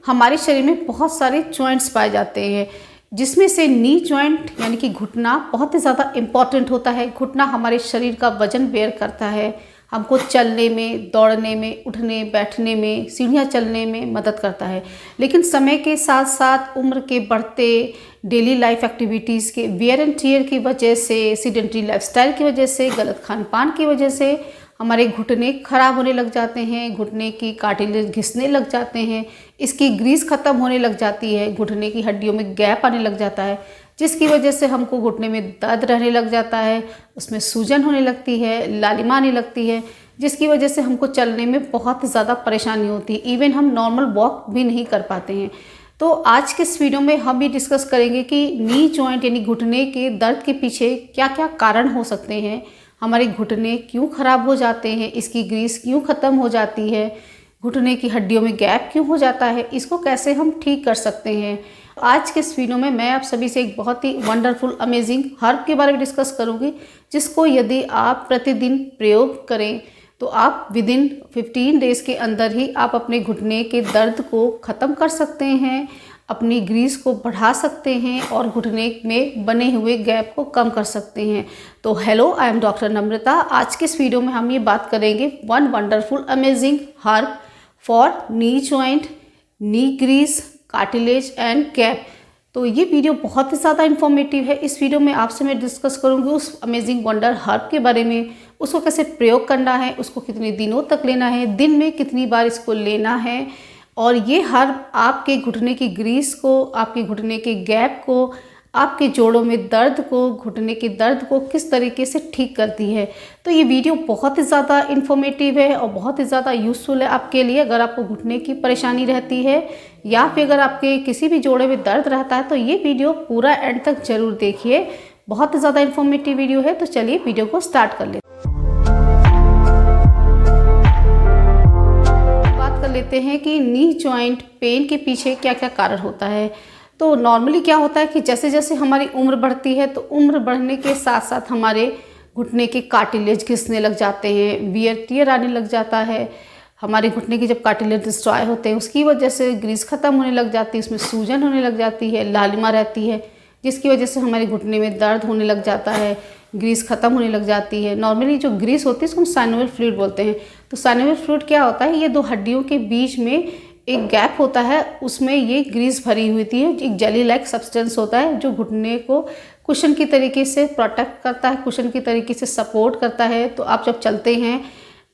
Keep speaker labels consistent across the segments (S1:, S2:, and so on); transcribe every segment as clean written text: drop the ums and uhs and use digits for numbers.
S1: हमारे शरीर में बहुत सारे जॉइंट्स पाए जाते हैं, जिसमें से नी जॉइंट यानी कि घुटना बहुत ही ज़्यादा इम्पॉर्टेंट होता है। घुटना हमारे शरीर का वजन बेयर करता है, हमको चलने में, दौड़ने में, उठने बैठने में, सीढ़ियाँ चलने में मदद करता है। लेकिन समय के साथ साथ उम्र के बढ़ते, डेली लाइफ एक्टिविटीज़ के वियर एंड टियर की वजह से, सीडेंटरी लाइफस्टाइल की वजह से, गलत खान पान की वजह से हमारे घुटने खराब होने लग जाते हैं, घुटने की कार्टिलेज घिसने लग जाते हैं, इसकी ग्रीस ख़त्म होने लग जाती है, घुटने की हड्डियों में गैप आने लग जाता है, जिसकी वजह से हमको घुटने में दर्द रहने लग जाता है, उसमें सूजन होने लगती है, लालिमा आने लगती है, जिसकी वजह से हमको चलने में बहुत ज़्यादा परेशानी होती है। इवन हम नॉर्मल वॉक भी नहीं कर पाते हैं। तो आज के इस वीडियो में हम भी डिस्कस करेंगे कि नी जॉइंट यानी घुटने के दर्द के पीछे क्या क्या कारण हो सकते हैं, हमारे घुटने क्यों ख़राब हो जाते हैं, इसकी ग्रीस क्यों ख़त्म हो जाती है, घुटने की हड्डियों में गैप क्यों हो जाता है, इसको कैसे हम ठीक कर सकते हैं। आज के इस वीडियो में मैं आप सभी से एक बहुत ही वंडरफुल अमेजिंग हर्ब के बारे में डिस्कस करूंगी, जिसको यदि आप प्रतिदिन प्रयोग करें तो आप विदिन 15 डेज़ के अंदर ही आप अपने घुटने के दर्द को ख़त्म कर सकते हैं, अपनी ग्रीस को बढ़ा सकते हैं और घुटने में बने हुए गैप को कम कर सकते हैं। तो hello, I am doctor Namrata. आज के इस वीडियो में हम ये बात करेंगे one wonderful amazing herb for knee joint, knee grease, cartilage and gap. तो ये वीडियो बहुत ही ज़्यादा इन्फॉर्मेटिव है। इस वीडियो में आपसे मैं डिस्कस करूँगी उस अमेजिंग वंडर हर्ब के बारे में, उसको कैसे प्रयोग करना है, उसको कितने दिनों तक लेना है, दिन में कितनी बार इसको लेना है, और ये हर्ब आपके घुटने की ग्रीस को, आपके घुटने के गैप को, आपके जोड़ों में दर्द को, घुटने के दर्द को किस तरीके से ठीक करती है। तो ये वीडियो बहुत ही ज़्यादा इन्फॉर्मेटिव है और बहुत ही ज़्यादा यूज़फुल है आपके लिए। अगर आपको घुटने की परेशानी रहती है या फिर अगर आपके किसी भी जोड़े में दर्द रहता है तो ये वीडियो पूरा एंड तक ज़रूर देखिए। बहुत ही ज़्यादा इन्फॉर्मेटिव वीडियो है। तो चलिए वीडियो को स्टार्ट कर लेते हैं कि नी जॉइंट पेन के पीछे क्या क्या कारण होता है। तो नॉर्मली क्या होता है कि जैसे जैसे हमारी उम्र बढ़ती है तो उम्र बढ़ने के साथ साथ हमारे घुटने के कार्टिलेज घिसने लग जाते हैं, वियर टियर आने लग जाता है। हमारे घुटने की जब कार्टिलेज डिस्ट्रॉय होते हैं उसकी वजह से ग्रीस ख़त्म होने लग जाती है, उसमें सूजन होने लग जाती है, लालिमा रहती है, जिसकी वजह से हमारे घुटने में दर्द होने लग जाता है, ग्रीस ख़त्म होने लग जाती है। नॉर्मली जो ग्रीस होती है उसको हम साइनोवियल फ्लूइड बोलते हैं। तो साइनोवियल फ्लूइड क्या होता है, ये दो हड्डियों के बीच में एक गैप होता है, उसमें ये ग्रीस भरी हुई होती है, एक जेली लाइक सब्सटेंस होता है जो घुटने को कुशन की तरीके से प्रोटेक्ट करता है, कुशन की तरीके से सपोर्ट करता है। तो आप जब चलते हैं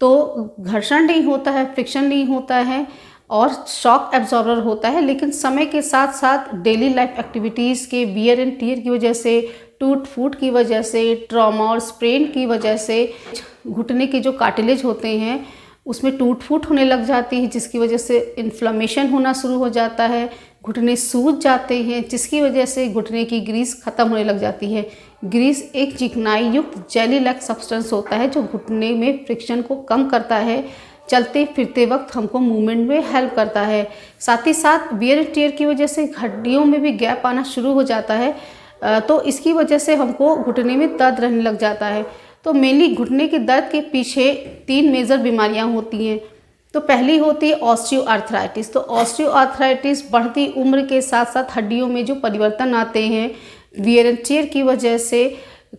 S1: तो घर्षण नहीं होता है, फ्रिक्शन नहीं होता है और शॉक एब्जॉर्बर होता है। लेकिन समय के साथ साथ डेली लाइफ एक्टिविटीज़ के वियर एंड टियर की वजह से, टूट फूट की वजह से, ट्रॉमा और स्प्रेन की वजह से घुटने के जो कार्टिलेज होते हैं उसमें टूट फूट होने लग जाती है, जिसकी वजह से इन्फ्लेमेशन होना शुरू हो जाता है, घुटने सूज जाते हैं, जिसकी वजह से घुटने की ग्रीस ख़त्म होने लग जाती है। ग्रीस एक चिकनाई युक्त जेली लाइक सब्सटेंस होता है जो घुटने में फ्रिक्शन को कम करता है, चलते फिरते वक्त हमको मूवमेंट में हेल्प करता है। साथ ही साथ वियर एंड टियर की वजह से हड्डियों में भी गैप आना शुरू हो जाता है, तो इसकी वजह से हमको घुटने में दर्द रहने लग जाता है। तो मेनली घुटने के दर्द के पीछे 3 मेजर बीमारियां होती हैं। तो पहली होती है ऑस्टियोआर्थराइटिस। तो ऑस्टियोआर्थराइटिस बढ़ती उम्र के साथ साथ हड्डियों में जो परिवर्तन आते हैं, वियर एंड टियर की वजह से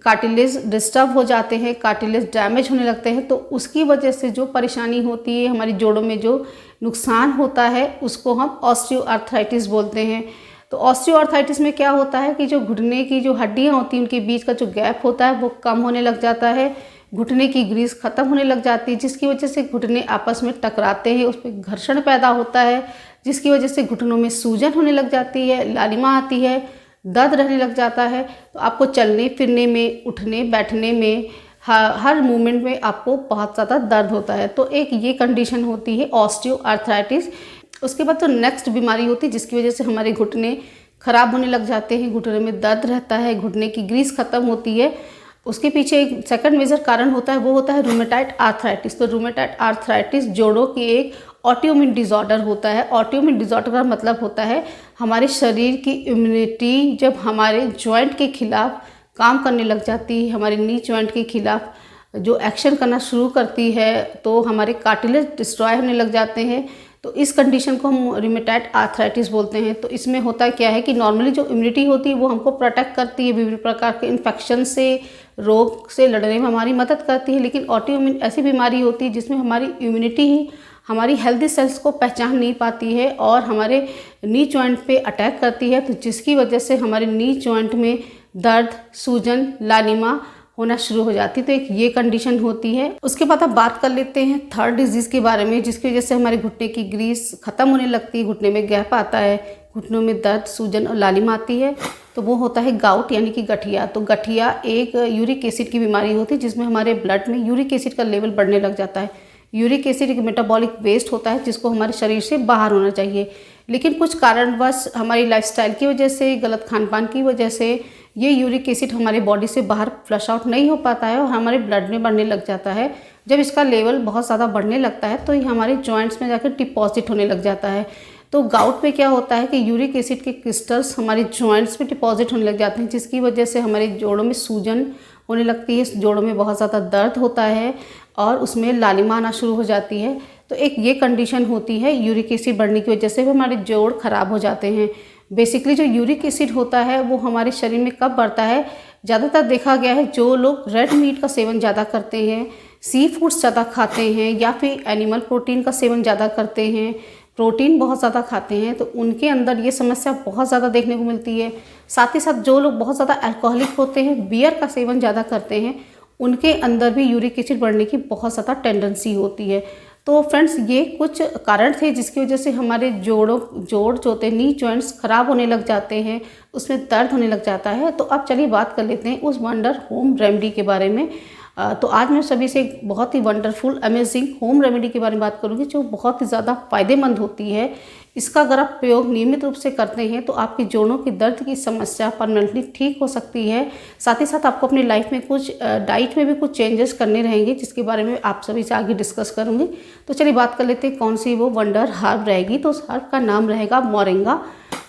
S1: कार्टिलेज डिस्टर्ब हो जाते हैं, कार्टिलेज डैमेज होने लगते हैं, तो उसकी वजह से जो परेशानी होती है, हमारी जोड़ों में जो नुकसान होता है, उसको हम ऑस्टियोआर्थराइटिस बोलते हैं। तो ऑस्टियोआर्थराइटिस में क्या होता है कि जो घुटने की जो हड्डियां होती हैं उनके बीच का जो गैप होता है वो कम होने लग जाता है, घुटने की ग्रीस ख़त्म होने लग जाती है, जिसकी वजह से घुटने आपस में टकराते हैं, उस पर घर्षण पैदा होता है, जिसकी वजह से घुटनों में सूजन होने लग जाती है, लालिमा आती है, दर्द रहने लग जाता है। तो आपको चलने फिरने में, उठने बैठने में, हर मूवमेंट में आपको बहुत ज़्यादा दर्द होता है। तो एक ये कंडीशन होती है ऑस्टियोआर्थराइटिस। उसके बाद तो नेक्स्ट बीमारी होती है जिसकी वजह से हमारे घुटने ख़राब होने लग जाते हैं, घुटने में दर्द रहता है, घुटने की ग्रीस ख़त्म होती है। उसके पीछे एक सेकंड मेजर कारण होता है, वो होता है रूमेटाइड आर्थराइटिस। तो रूमेटाइड आर्थराइटिस जोड़ों की एक ऑटोइम्यून डिसऑर्डर होता है। ऑटोइम्यून डिसऑर्डर का मतलब होता है हमारे शरीर की इम्यूनिटी जब हमारे जॉइंट के खिलाफ काम करने लग जाती है, हमारे नी जॉइंट के खिलाफ जो एक्शन करना शुरू करती है, तो हमारे कार्टिलेज डिस्ट्रॉय होने लग जाते हैं। तो इस कंडीशन को हम रिमेटॉइड आर्थराइटिस बोलते हैं। तो इसमें होता क्या है कि नॉर्मली जो इम्यूनिटी होती है वो हमको प्रोटेक्ट करती है, विभिन्न प्रकार के इन्फेक्शन से, रोग से लड़ने में हमारी मदद करती है। लेकिन ऑटोइम्यून ऐसी बीमारी होती है जिसमें हमारी इम्यूनिटी ही हमारी हेल्दी सेल्स को पहचान नहीं पाती है और हमारे नी जॉइंट पे अटैक करती है, तो जिसकी वजह से हमारे नी जॉइंट में दर्द, सूजन, लालिमा होना शुरू हो जाती है। तो एक ये कंडीशन होती है। उसके बाद अब बात कर लेते हैं थर्ड डिजीज़ के बारे में, जिसकी वजह से हमारे घुटने की ग्रीस ख़त्म होने लगती है, घुटने में गैप आता है, घुटनों में दर्द, सूजन और लालिमा आती है। तो वो होता है गाउट यानी कि गठिया। तो गठिया एक यूरिक एसिड की बीमारी होती है जिसमें हमारे ब्लड में यूरिक एसिड का लेवल बढ़ने लग जाता है। यूरिक एसिड एक मेटाबॉलिक वेस्ट होता है जिसको हमारे शरीर से बाहर होना चाहिए, लेकिन कुछ कारणवश हमारी लाइफस्टाइल की वजह से, गलत खान पान की वजह से ये यूरिक एसिड हमारे बॉडी से बाहर फ्लश आउट नहीं हो पाता है और हमारे ब्लड में बढ़ने लग जाता है। जब इसका लेवल बहुत ज़्यादा बढ़ने लगता है तो ये हमारे जॉइंट्स में जाकर डिपॉजिट होने लग जाता है। तो गाउट में क्या होता है कि यूरिक एसिड के क्रिस्टल्स हमारे जॉइंट्स में डिपॉजिट होने लग जाते हैं, जिसकी वजह से हमारे जोड़ों में सूजन होने लगती है, जोड़ों में बहुत ज़्यादा दर्द होता है और उसमें लालिमा आना शुरू हो जाती है। तो एक ये कंडीशन होती है, यूरिक एसिड बढ़ने की वजह से भी हमारे जोड़ खराब हो जाते हैं। बेसिकली जो यूरिक एसिड होता है वो हमारे शरीर में कब बढ़ता है, ज़्यादातर देखा गया है जो लोग रेड मीट का सेवन ज़्यादा करते हैं, सी फूड्स ज़्यादा खाते हैं या फिर एनिमल प्रोटीन का सेवन ज़्यादा करते हैं, प्रोटीन बहुत ज़्यादा खाते हैं, तो उनके अंदर ये समस्या बहुत ज़्यादा देखने को मिलती है। साथ ही साथ जो लोग बहुत ज़्यादा अल्कोहलिक होते हैं, बियर का सेवन ज़्यादा करते हैं, उनके अंदर भी यूरिक एसिड बढ़ने की बहुत ज़्यादा टेंडेंसी होती है। तो फ्रेंड्स, ये कुछ कारण थे जिसकी वजह से हमारे जोड़ जो होते हैं, नी जॉइंट्स ख़राब होने लग जाते हैं, उसमें दर्द होने लग जाता है। तो अब चलिए बात कर लेते हैं उस वंडर होम रेमेडी के बारे में। तो आज मैं सभी से एक बहुत ही वंडरफुल अमेजिंग होम रेमेडी के बारे में बात करूंगी जो बहुत ही ज़्यादा फ़ायदेमंद होती है। इसका अगर आप प्रयोग नियमित रूप से करते हैं तो आपके जोड़ों की दर्द की समस्या परमानेंटली ठीक हो सकती है। साथ ही साथ आपको अपनी लाइफ में कुछ डाइट में भी कुछ चेंजेस करने रहेंगे, जिसके बारे में आप सभी से आगे डिस्कस करूँगी। तो चलिए बात कर लेते हैं कौन सी वो वंडर हर्ब रहेगी। तो उस हर्ब का नाम रहेगा मोरिंगा।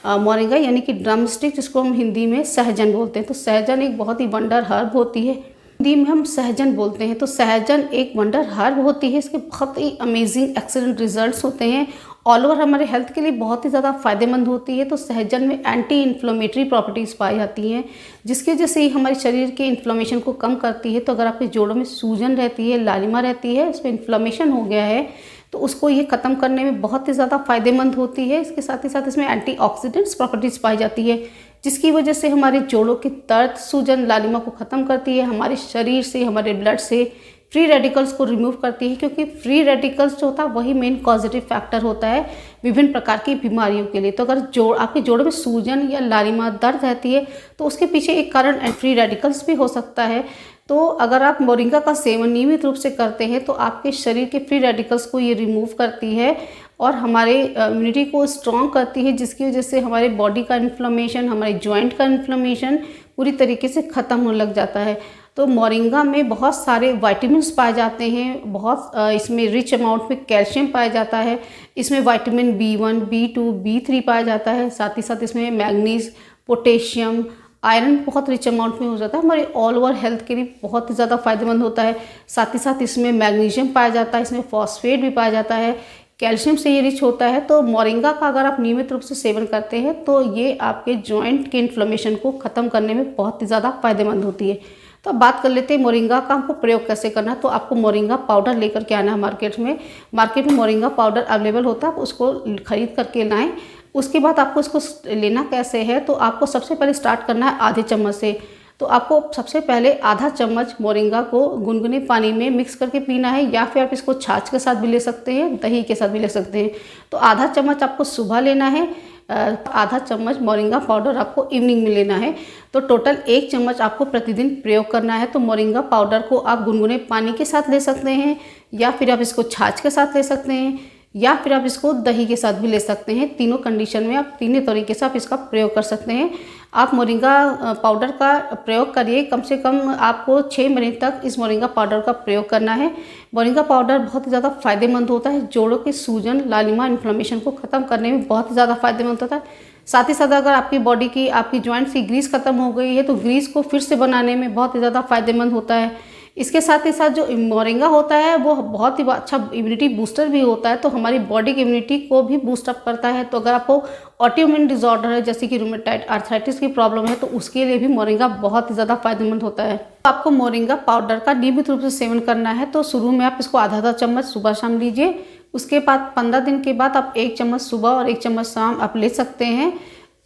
S1: मोरिंगा यानी कि ड्रम स्टिक, जिसको हम हिंदी में सहजन बोलते हैं। तो सहजन एक बहुत ही वंडर हर्ब होती है, हिंदी में हम सहजन बोलते हैं। तो सहजन एक वंडर हर्ब होती है, इसके बहुत ही अमेजिंग एक्सीलेंट रिजल्ट्स होते हैं, ऑल ओवर हमारे हेल्थ के लिए बहुत ही ज़्यादा फायदेमंद होती है। तो सहजन में एंटी इन्फ्लेमेटरी प्रॉपर्टीज़ पाई जाती हैं, जिसकी वजह से हमारे शरीर के इन्फ्लेमेशन को कम करती है। तो अगर आपके जोड़ों में सूजन रहती है, लालिमा रहती है, उस पर इन्फ्लेमेशन हो गया है, तो उसको ये ख़त्म करने में बहुत ही ज़्यादा फायदेमंद होती है। इसके साथ ही साथ इसमें एंटीऑक्सीडेंट्स प्रॉपर्टीज़ पाई जाती है, जिसकी वजह से हमारे जोड़ों के दर्द, सूजन, लालिमा को ख़त्म करती है, हमारे शरीर से, हमारे ब्लड से फ्री रेडिकल्स को रिमूव करती है, क्योंकि फ्री रेडिकल्स जो होता है वही मेन पॉजिटिव फैक्टर होता है विभिन्न प्रकार की बीमारियों के लिए। तो अगर आपके जोड़ों में सूजन या लालिमा, दर्द रहती है तो उसके पीछे एक कारण फ्री रेडिकल्स भी हो सकता है। तो अगर आप मोरिंगा का सेवन नियमित रूप से करते हैं तो आपके शरीर के फ्री रेडिकल्स को ये रिमूव करती है और हमारे इम्यूनिटी को स्ट्रॉन्ग करती है, जिसकी वजह से हमारे बॉडी का इन्फ्लेमेशन, हमारे जॉइंट का इन्फ्लेमेशन पूरी तरीके से ख़त्म होने लग जाता है। तो मोरिंगा में बहुत सारे विटामिन्स पाए जाते हैं, बहुत इसमें रिच अमाउंट में कैल्शियम पाया जाता है, इसमें विटामिन B1, B2, B3 पाया जाता है। साथ ही साथ इसमें मैग्नीज, पोटेशियम, आयरन बहुत रिच अमाउंट में हो जाता है, हमारे ऑल ओवर हेल्थ के लिए बहुत ही ज़्यादा फायदेमंद होता है। साथ ही साथ इसमें मैग्नीशियम पाया जाता है, इसमें फॉस्फेट भी पाया जाता है, कैल्शियम से ये रिच होता है। तो मोरिंगा का अगर आप नियमित रूप से सेवन करते हैं तो ये आपके जॉइंट के इन्फ्लेमेशन को ख़त्म करने में बहुत ही ज़्यादा फायदेमंद होती है। तो अब बात कर लेते हैं मोरिंगा का हमको प्रयोग कैसे करना है। तो आपको मोरिंगा पाउडर लेकर के आना है मार्केट में मोरिंगा पाउडर अवेलेबल होता है, आप उसको खरीद करके लाएँ। उसके बाद आपको इसको लेना कैसे है, तो आपको सबसे पहले स्टार्ट करना है आधे चम्मच से। तो आपको सबसे पहले आधा चम्मच मोरिंगा को गुनगुने पानी में मिक्स करके पीना है, या फिर आप इसको छाछ के साथ भी ले सकते हैं, दही के साथ भी ले सकते हैं। तो आधा चम्मच आपको सुबह लेना है, आधा चम्मच मोरिंगा पाउडर आपको इवनिंग में लेना है। तो टोटल 1 चम्मच आपको प्रतिदिन प्रयोग करना है। तो मोरिंगा पाउडर को आप गुनगुने पानी के साथ ले सकते हैं, या फिर आप इसको छाछ के साथ ले सकते हैं, या फिर आप इसको दही के साथ भी ले सकते हैं। तीनों कंडीशन में आप तीनों तरीके से आप इसका प्रयोग कर सकते हैं। आप मोरिंगा पाउडर का प्रयोग करिए, कम से कम आपको 6 महीने तक इस मोरिंगा पाउडर का प्रयोग करना है। मोरिंगा पाउडर बहुत ही ज़्यादा फायदेमंद होता है, जोड़ों के सूजन, लालिमा, इन्फ्लेमेशन को ख़त्म करने में बहुत ही ज़्यादा फायदेमंद होता है। साथ ही साथ अगर आपकी बॉडी की, आपकी जॉइंट्स की ग्रीस खत्म हो गई है तो ग्रीस को फिर से बनाने में बहुत ही ज़्यादा फायदेमंद होता है। इसके साथ ही साथ जो मोरिंगा होता है वो बहुत ही अच्छा इम्यूनिटी बूस्टर भी होता है, तो हमारी बॉडी की इम्यूनिटी को भी बूस्ट अप करता है। तो अगर आपको ऑटोइम्यून डिसऑर्डर है जैसे कि रूमेटाइड आर्थराइटिस की प्रॉब्लम है तो उसके लिए भी मोरिंगा बहुत ही ज़्यादा फायदेमंद होता है। तो आपको मोरिंगा पाउडर का नियमित रूप से सेवन करना है। तो शुरू में आप इसको आधा चम्मच सुबह शाम लीजिए, उसके बाद 15 दिन के बाद आप 1 चम्मच सुबह और 1 चम्मच शाम आप ले सकते हैं।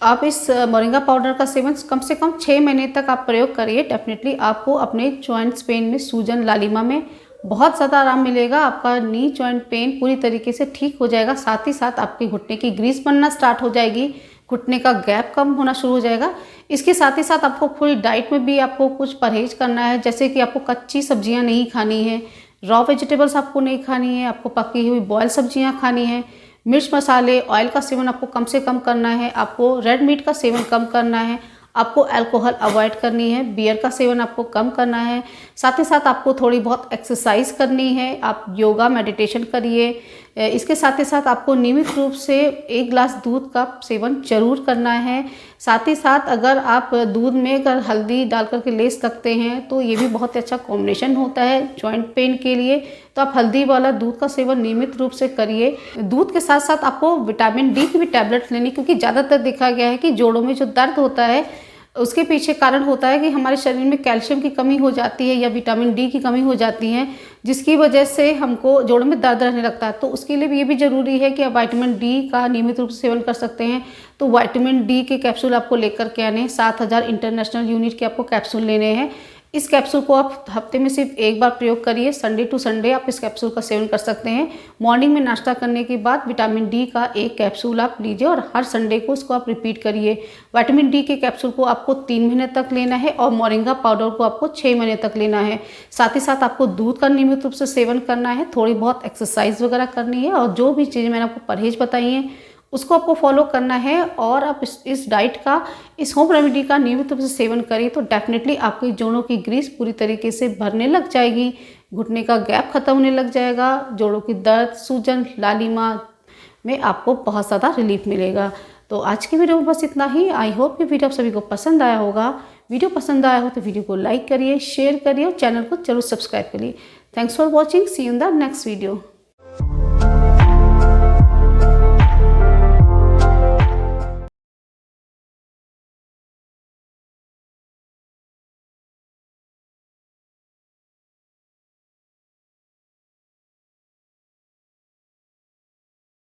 S1: आप इस मोरिंगा पाउडर का सेवन कम से कम 6 महीने तक आप प्रयोग करिए। डेफिनेटली आपको अपने जॉइंट्स पेन में, सूजन, लालिमा में बहुत ज़्यादा आराम मिलेगा। आपका नी जॉइंट पेन पूरी तरीके से ठीक हो जाएगा। साथ ही साथ आपके घुटने की ग्रीस बनना स्टार्ट हो जाएगी, घुटने का गैप कम होना शुरू हो जाएगा। इसके साथ ही साथ आपको पूरी डाइट में भी आपको कुछ परहेज करना है, जैसे कि आपको कच्ची सब्जियां नहीं खानी है, रॉ वेजिटेबल्स आपको नहीं खानी है, आपको पकी हुई बॉयल सब्जियां खानी है, मिर्च मसाले, ऑयल का सेवन आपको कम से कम करना है, आपको रेड मीट का सेवन कम करना है, आपको अल्कोहल अवॉइड करनी है, बियर का सेवन आपको कम करना है। साथ ही साथ आपको थोड़ी बहुत एक्सरसाइज करनी है, आप योगा मेडिटेशन करिए। इसके साथ ही साथ आपको नियमित रूप से 1 गिलास दूध का सेवन जरूर करना है। साथ ही साथ अगर आप दूध में अगर हल्दी डाल करके ले सकते हैं तो ये भी बहुत अच्छा कॉम्बिनेशन होता है जॉइंट पेन के लिए। तो आप हल्दी वाला दूध का सेवन नियमित रूप से करिए। दूध के साथ साथ आपको विटामिन डी की भी टैबलेट्स लेनी, क्योंकि ज़्यादातर देखा गया है कि जोड़ों में जो दर्द होता है उसके पीछे कारण होता है कि हमारे शरीर में कैल्शियम की कमी हो जाती है या विटामिन डी की कमी हो जाती है, जिसकी वजह से हमको जोड़ों में दर्द रहने लगता है। तो उसके लिए भी ये भी ज़रूरी है कि आप विटामिन डी का नियमित रूप से सेवन कर सकते हैं। तो विटामिन डी के कैप्सूल आपको लेकर के आने हैं, 7000 इंटरनेशनल यूनिट के आपको कैप्सूल लेने हैं। इस कैप्सूल को आप हफ्ते में सिर्फ 1 बार प्रयोग करिए। संडे टू संडे आप इस कैप्सूल का सेवन कर सकते हैं। मॉर्निंग में नाश्ता करने के बाद विटामिन डी का 1 कैप्सूल आप लीजिए और हर संडे को इसको आप रिपीट करिए। विटामिन डी के कैप्सूल को आपको 3 महीने तक लेना है और मोरिंगा पाउडर को आपको 6 महीने तक लेना है। साथ ही साथ आपको दूध का नियमित रूप से सेवन करना है, थोड़ी बहुत एक्सरसाइज वगैरह करनी है और जो भी चीज़ें मैंने आपको परहेज बताई हैं उसको आपको फॉलो करना है। और आप इस डाइट का, इस होम रेमेडी का नियमित रूप से सेवन करिए तो डेफिनेटली आपकी जोड़ों की ग्रीस पूरी तरीके से भरने लग जाएगी, घुटने का गैप खत्म होने लग जाएगा, जोड़ों की दर्द, सूजन, लालिमा में आपको बहुत ज़्यादा रिलीफ मिलेगा। तो आज की वीडियो में बस इतना ही। आई होप कि वीडियो आप सभी को पसंद आया होगा। वीडियो पसंद आया हो तो वीडियो को लाइक करिए, शेयर करिए और चैनल को जरूर सब्सक्राइब करिए। Thanks for watching. See you in the next video.